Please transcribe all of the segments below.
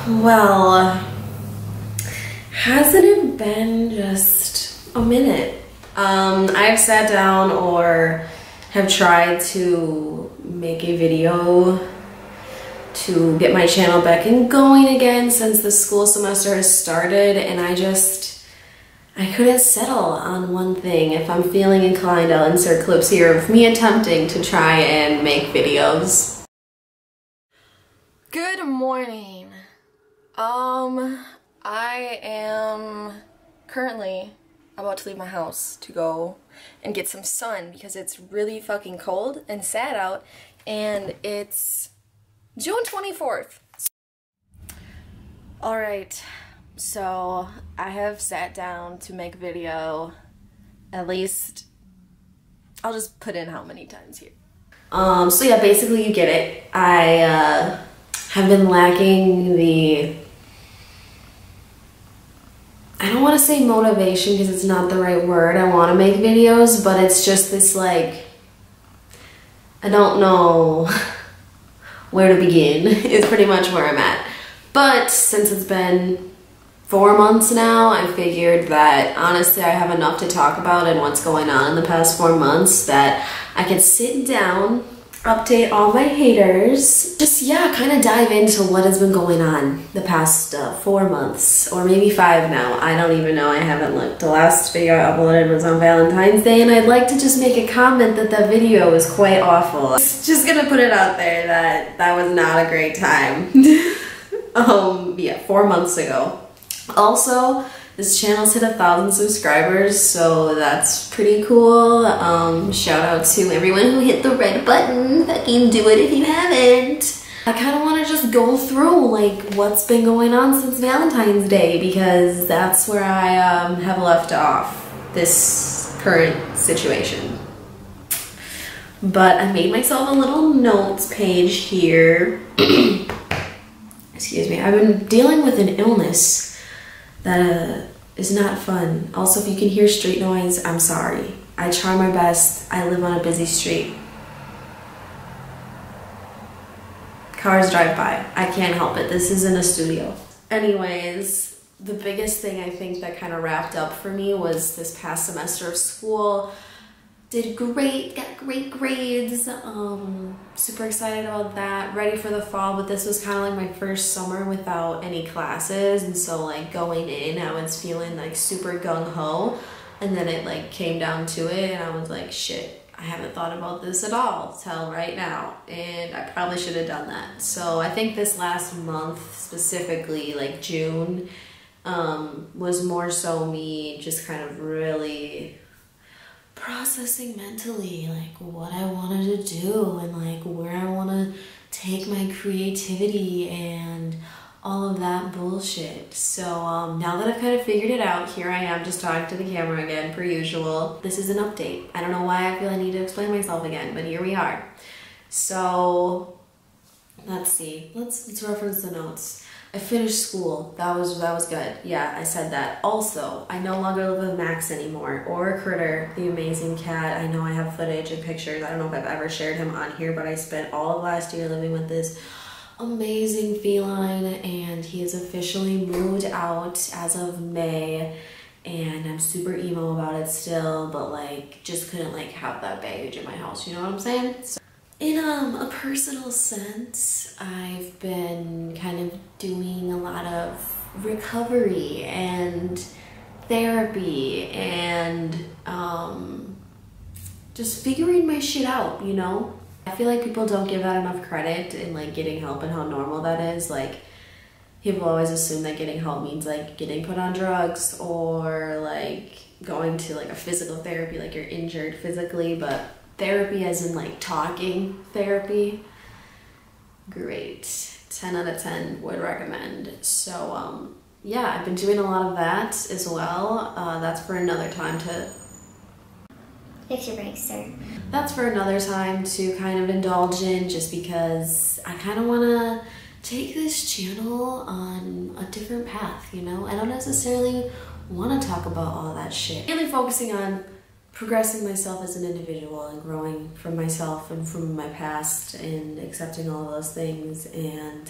Well, hasn't it been just a minute? I've sat down or have tried to make a video to get my channel back and going again since the school semester has started, and I couldn't settle on one thing. If I'm feeling inclined, I'll insert clips here of me attempting to try and make videos. Good morning. I am currently about to leave my house to go and get some sun because it's really fucking cold and sad out, and it's June 24th. Alright, so I have sat down to make a video, at least, I'll just put in how many times here. So yeah, basically you get it. I have been lacking the, I don't want to say motivation because it's not the right word. I want to make videos, but it's just this like, I don't know where to begin is pretty much where I'm at. But since it's been 4 months now, I figured that honestly I have enough to talk about and what's going on in the past 4 months that I could sit down, update all my haters, just yeah, kind of dive into what has been going on the past 4 months, or maybe 5 now. I don't even know, I haven't looked. The last video I uploaded was on Valentine's Day, and I'd like to just make a comment that that video was quite awful. Just gonna put it out there that that was not a great time. Yeah, 4 months ago. Also, this channel's hit 1,000 subscribers, so that's pretty cool. Shout out to everyone who hit the red button. Fucking do it if you haven't. I kind of want to just go through like what's been going on since Valentine's Day, because that's where I have left off this current situation. But I made myself a little notes page here. Excuse me. I've been dealing with an illness that is not fun. Also, if you can hear street noise, I'm sorry. I try my best. I live on a busy street. Cars drive by. I can't help it. This isn't a studio. Anyways, the biggest thing I think that kind of wrapped up for me was this past semester of school. Did great, got great grades, super excited about that, ready for the fall, but this was kind of like my first summer without any classes, and so like going in, I was feeling like super gung-ho, and then it like came down to it, and I was like, shit, I haven't thought about this at all till right now, and I probably should have done that. So I think this last month, specifically like June, was more so me just kind of really processing mentally like what I wanted to do and like where I want to take my creativity and all of that bullshit. So now that I've kind of figured it out, here I am just talking to the camera again per usual. This is an update. I don't know why I feel I need to explain myself again, but here we are. So let's see, let's reference the notes. I finished school. That was good. Yeah, I said that. Also, I no longer live with Max anymore, or Critter, the amazing cat. I know I have footage and pictures. I don't know if I've ever shared him on here, but I spent all of last year living with this amazing feline, and he has officially moved out as of May, and I'm super emo about it still, but like just couldn't like have that baggage in my house, you know what I'm saying? So, in a personal sense, I've been kind of doing a lot of recovery and therapy and just figuring my shit out, you know? I feel like people don't give that enough credit in like getting help and how normal that is. Like, people always assume that getting help means like getting put on drugs or like going to like a physical therapy, like you're injured physically, but therapy as in like talking therapy, great. 10 out of 10 would recommend. So yeah, I've been doing a lot of that as well. That's for another time to fix your brakes, sir. That's for another time to kind of indulge in, just because I kind of want to take this channel on a different path, you know? I don't necessarily want to talk about all that shit. Really focusing on progressing myself as an individual and growing from myself and from my past and accepting all those things and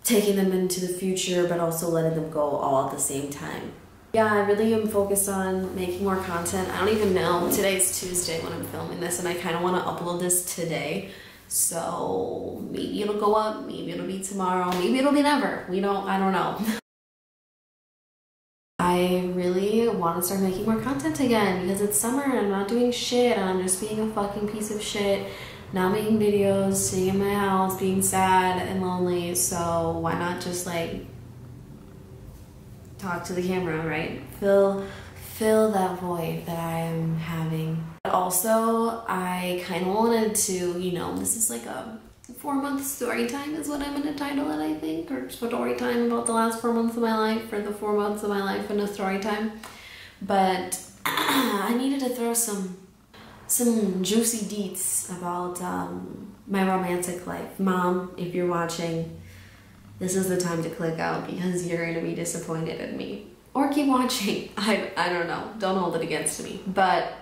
taking them into the future, but also letting them go all at the same time. Yeah, I really am focused on making more content. I don't even know. Today's Tuesday when I'm filming this, and I kind of want to upload this today. So maybe it'll go up, maybe it'll be tomorrow, maybe it'll be never. I don't know. I really want to start making more content again because it's summer and I'm not doing shit and I'm just being a fucking piece of shit, not making videos, sitting in my house, being sad and lonely. So why not just like talk to the camera, right? Fill that void that I am having. Also, I kind of wanted to, this is like a 4-month story time is what I'm gonna title it, I think, or story time about the last 4 months of my life, or the 4 months of my life in a story time. But I needed to throw some juicy deets about my romantic life. Mom, if you're watching, this is the time to click out because you're gonna be disappointed in me. Or keep watching. I don't know. Don't hold it against me. But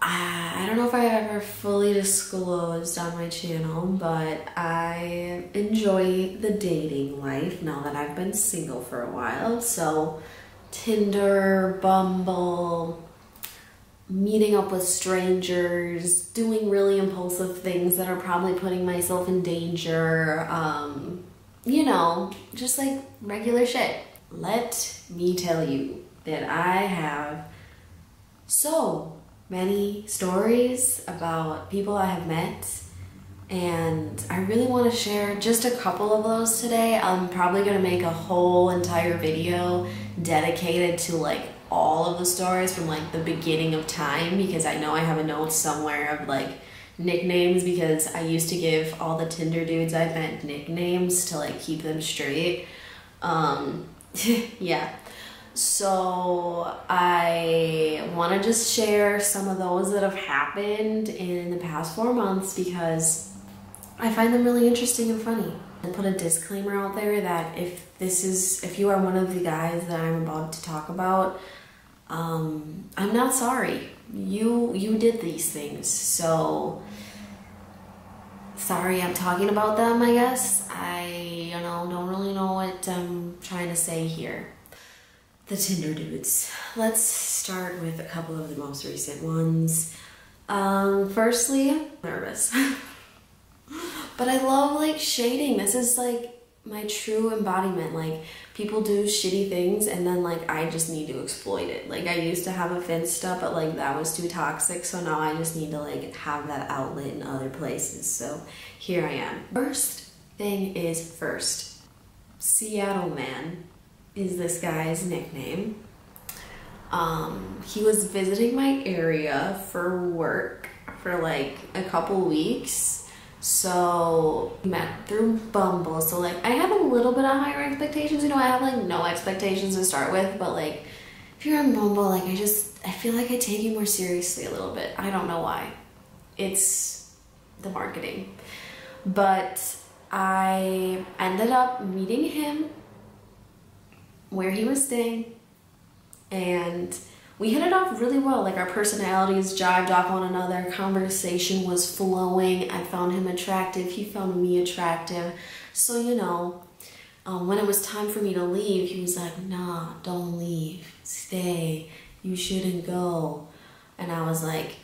I don't know if I've ever fully disclosed on my channel, but I enjoy the dating life now that I've been single for a while. So Tinder, Bumble, meeting up with strangers, doing really impulsive things that are probably putting myself in danger, just like regular shit. Let me tell you that I have so many stories about people I have met, and I really want to share just a couple of those today. I'm probably going to make a whole entire video dedicated to like all of the stories from like the beginning of time, because I know I have a note somewhere of like nicknames, because I used to give all the Tinder dudes I met nicknames to like keep them straight. Yeah. So I want to just share some of those that have happened in the past 4 months because I find them really interesting and funny. And put a disclaimer out there that if you are one of the guys that I'm about to talk about, I'm not sorry. You did these things, so sorry I'm talking about them, I guess. I don't really know what I'm trying to say here. The Tinder dudes. Let's start with a couple of the most recent ones. Firstly, I'm nervous. But I love like shading. This is like my true embodiment. Like people do shitty things and then like I just need to exploit it. Like I used to have a Finsta, but like that was too toxic, so now I just need to like have that outlet in other places. So here I am. First thing is first. Seattle Man is this guy's nickname. He was visiting my area for work for like a couple weeks. So we met through Bumble. So like I have a little bit of higher expectations. I have like no expectations to start with, but like if you're on Bumble, like I feel like I take you more seriously a little bit. I don't know why. It's the marketing. But I ended up meeting him where he was staying, and we hit it off really well. Like our personalities jived off one another. Conversation was flowing. I found him attractive. He found me attractive. So, when it was time for me to leave, he was like, nah, don't leave. Stay. You shouldn't go. And I was like,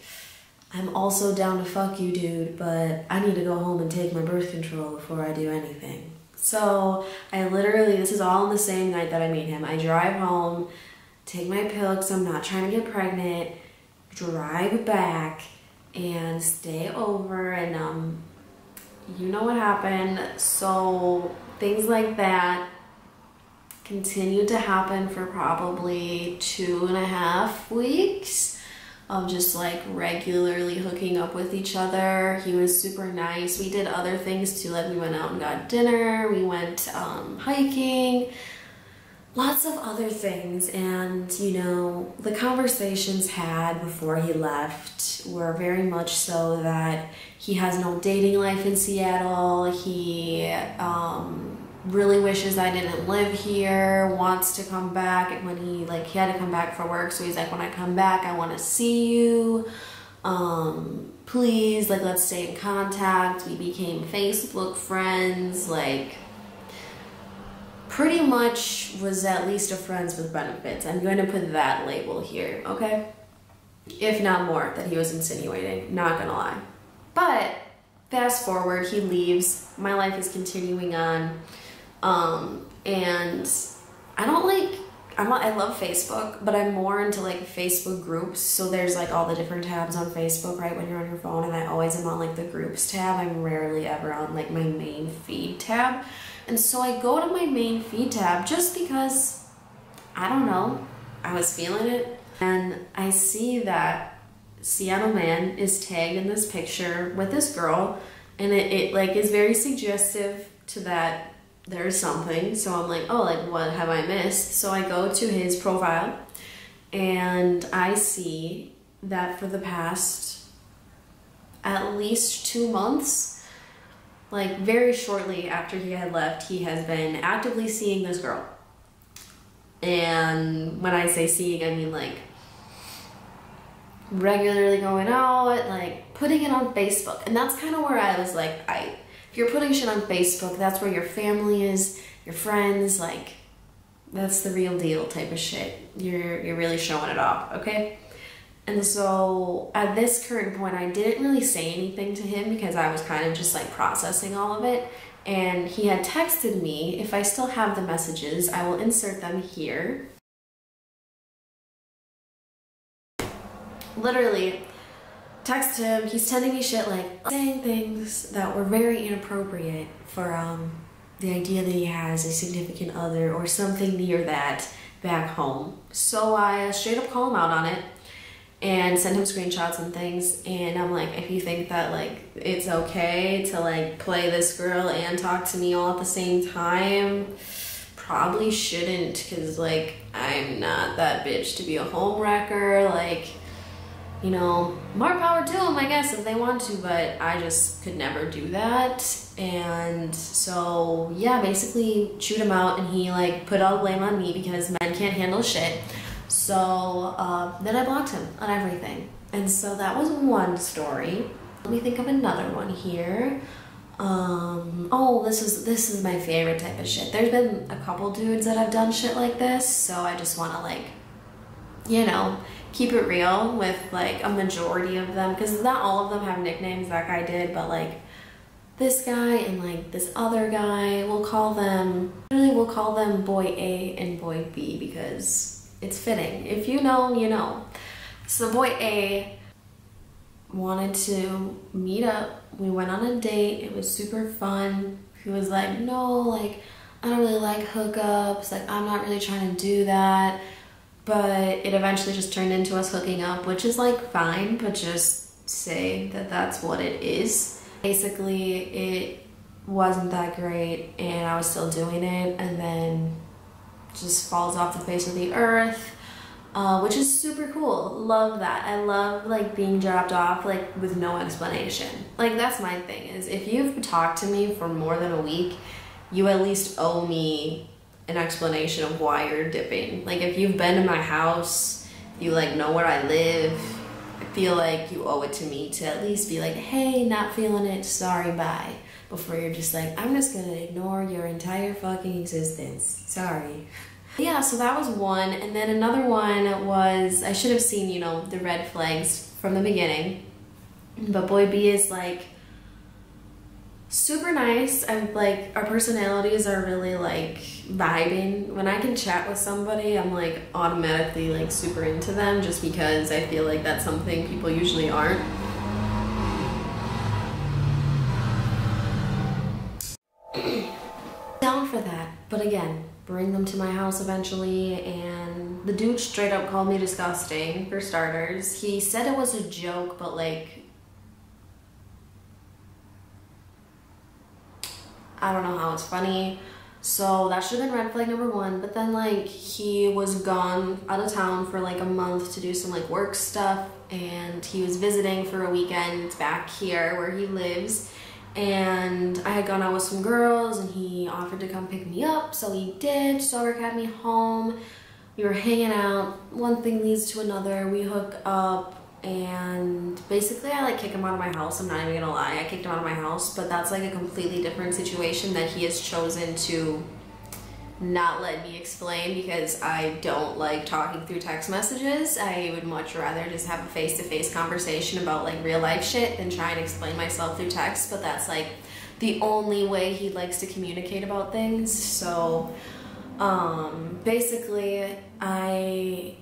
I'm also down to fuck you, dude, but I need to go home and take my birth control before I do anything. So I literally, this is all on the same night that I meet him. I drive home, take my pill because I'm not trying to get pregnant, drive back, and stay over, and you know what happened. So things like that continued to happen for probably 2.5 weeks of just like regularly hooking up with each other. He was super nice. We did other things too, like we went out and got dinner, we went hiking, lots of other things. And the conversations had before he left were very much so that he has no dating life in Seattle. He really wishes I didn't live here, wants to come back when he had to come back for work. So he's like, when I come back, I want to see you. please, like, let's stay in contact. We became Facebook friends, like, pretty much was at least a friends with benefits. I'm going to put that label here, okay? If not more, that he was insinuating, not gonna lie. But fast forward, he leaves, my life is continuing on, and I love Facebook, but I'm more into like Facebook groups. So there's like all the different tabs on Facebook, right, when you're on your phone, and I always am on like the groups tab. I'm rarely ever on like my main feed tab. And so I go to my main feed tab just because, I don't know, I was feeling it. And I see that Seattle man is tagged in this picture with this girl, and it like is very suggestive to that there's something. So I'm like, oh, like what have I missed? So I go to his profile and I see that for the past at least 2 months, like very shortly after he had left, he has been actively seeing this girl. And when I say seeing, I mean like regularly going out, like putting it on Facebook. And that's kind of where I was like, if you're putting shit on Facebook, that's where your family is, your friends, like that's the real deal type of shit. You're really showing it off, okay? And so at this current point, I didn't really say anything to him because I was kind of just like processing all of it. And he had texted me. If I still have the messages, I will insert them here. Literally, text him, he's sending me shit like saying things that were very inappropriate for the idea that he has a significant other or something near that back home. So I straight up call him out on it and send him screenshots and things, and I'm like, if you think that like it's okay to like play this girl and talk to me all at the same time, probably shouldn't, because like I'm not that bitch to be a home wrecker. Like, you know, more power to them, I guess, if they want to, but I just could never do that. And so, yeah, basically chewed him out, and he like put all the blame on me because men can't handle shit. So then I blocked him on everything. And so that was one story. Let me think of another one here. Oh, this is my favorite type of shit. There's been a couple dudes that have done shit like this, so I just want to like, you know, keep it real with like a majority of them, because not all of them have nicknames. That guy did, but like this guy and like this other guy, we'll call them boy A and boy B because it's fitting. If you know, you know. So boy A wanted to meet up. We went on a date. It was super fun. He was like, no, like I don't really like hookups. Like I'm not really trying to do that. But it eventually just turned into us hooking up, which is like fine, but just say that that's what it is. Basically, it wasn't that great and I was still doing it, and then just falls off the face of the earth, which is super cool. Love that. I love like being dropped off like with no explanation. Like that's my thing, is if you've talked to me for more than a week, you at least owe me an explanation of why you're dipping. Like if you've been to my house, you like know where I live, I feel like you owe it to me to at least be like, hey, not feeling it, sorry, bye, before you're just like, I'm just gonna ignore your entire fucking existence, sorry. Yeah, so that was one. And then another one was, I should have seen, you know, the red flags from the beginning, but boy B is like super nice. I'm like, our personalities are really like vibing. When I can chat with somebody, I'm like automatically like super into them, just because I feel like that's something people usually aren't. Down for that, but again, bring them to my house eventually. And the dude straight up called me disgusting, for starters. He said it was a joke, but like, I don't know how it's funny. So that should have been red flag number one. But then like he was gone out of town for like a month to do some like work stuff, and he was visiting for a weekend back here where he lives. And I had gone out with some girls and he offered to come pick me up, so he did. Sorg had me home. We were hanging out. One thing leads to another. We hook up. and basically I like kick him out of my house. I'm not even gonna lie, I kicked him out of my house, but that's like a completely different situation that he has chosen to not let me explain because I don't like talking through text messages. I would much rather just have a face-to-face conversation about like real life shit than try and explain myself through text, but that's like the only way he likes to communicate about things. So basically I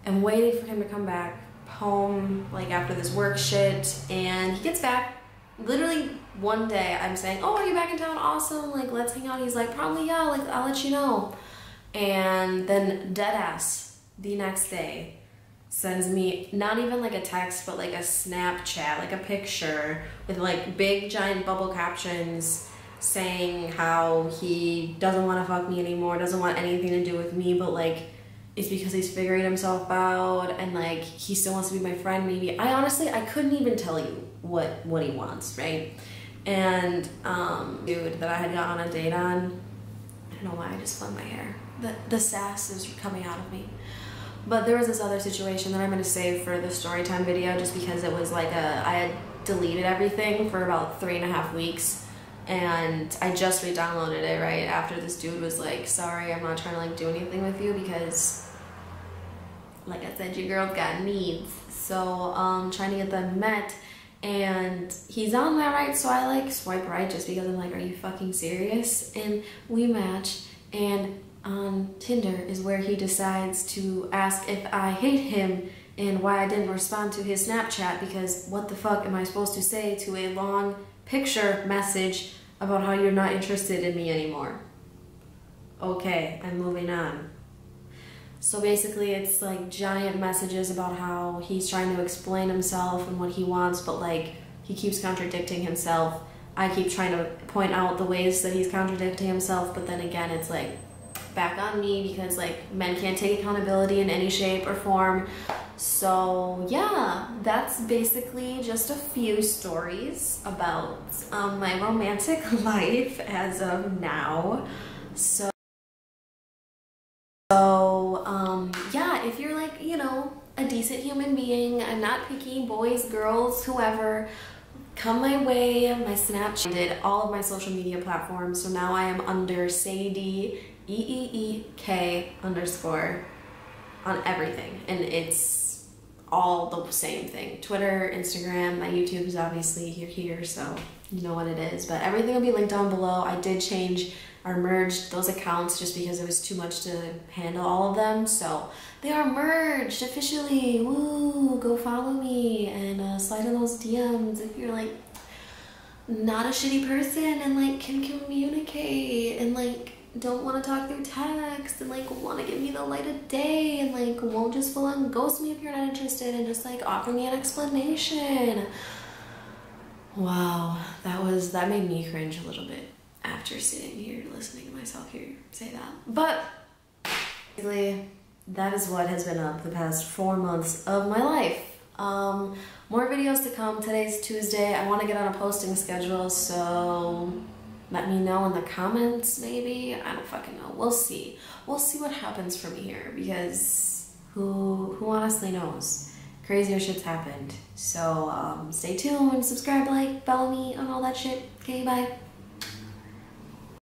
am waiting for him to come back home like after this work shit, and he gets back literally one day. I'm saying, oh, are you back in town? Awesome, like let's hang out. He's like, probably yeah, like I'll let you know. And then dead ass the next day sends me not even like a text but like a Snapchat, like a picture with like big giant bubble captions saying how he doesn't want to fuck me anymore, doesn't want anything to do with me, but like it's because he's figuring himself out and like he still wants to be my friend maybe. I couldn't even tell you what he wants, right? And dude that I had gone on a date on, I don't know why I just flung my hair. The sass is coming out of me. But there was this other situation that I'm gonna save for the story time video just because it was like I had deleted everything for about 3.5 weeks. And I just re-downloaded it right after this dude was like, sorry, I'm not trying to like do anything with you because like I said, your girl's got needs. So trying to get them met, and he's on that right, so I like swipe right just because I'm like, are you fucking serious? And we match, and on Tinder is where he decides to ask if I hate him and why I didn't respond to his Snapchat, because what the fuck am I supposed to say to a long picture message about how you're not interested in me anymore? Okay, I'm moving on. So basically it's like giant messages about how he's trying to explain himself and what he wants, but like he keeps contradicting himself. I keep trying to point out the ways that he's contradicting himself, but then again it's like back on me because like men can't take accountability in any shape or form. So yeah, that's basically just a few stories about my romantic life as of now. So yeah, if you're like, you know, a decent human being, I'm not picky, boys, girls, whoever, come my way. My Snapchat, I did all of my social media platforms, so now I am under Sadie, EEEK _ on everything, and it's all the same thing. Twitter, Instagram, my YouTube is obviously here, so you know what it is, but everything will be linked down below. I did change or merged those accounts just because it was too much to handle all of them, so they are merged officially. Woo, go follow me and slide in those DMs if you're like not a shitty person and like can communicate and like don't want to talk through text and like want to give me the light of day and like won't just full on ghost me if you're not interested and just like offer me an explanation. Wow, that made me cringe a little bit after sitting here listening to myself here say that. But basically that is what has been up the past 4 months of my life. More videos to come. Today's Tuesday. I want to get on a posting schedule, so let me know in the comments maybe. I don't fucking know. We'll see. We'll see what happens from here because who honestly knows? Crazier shit's happened. So stay tuned, subscribe, like, follow me on all that shit. Okay, bye.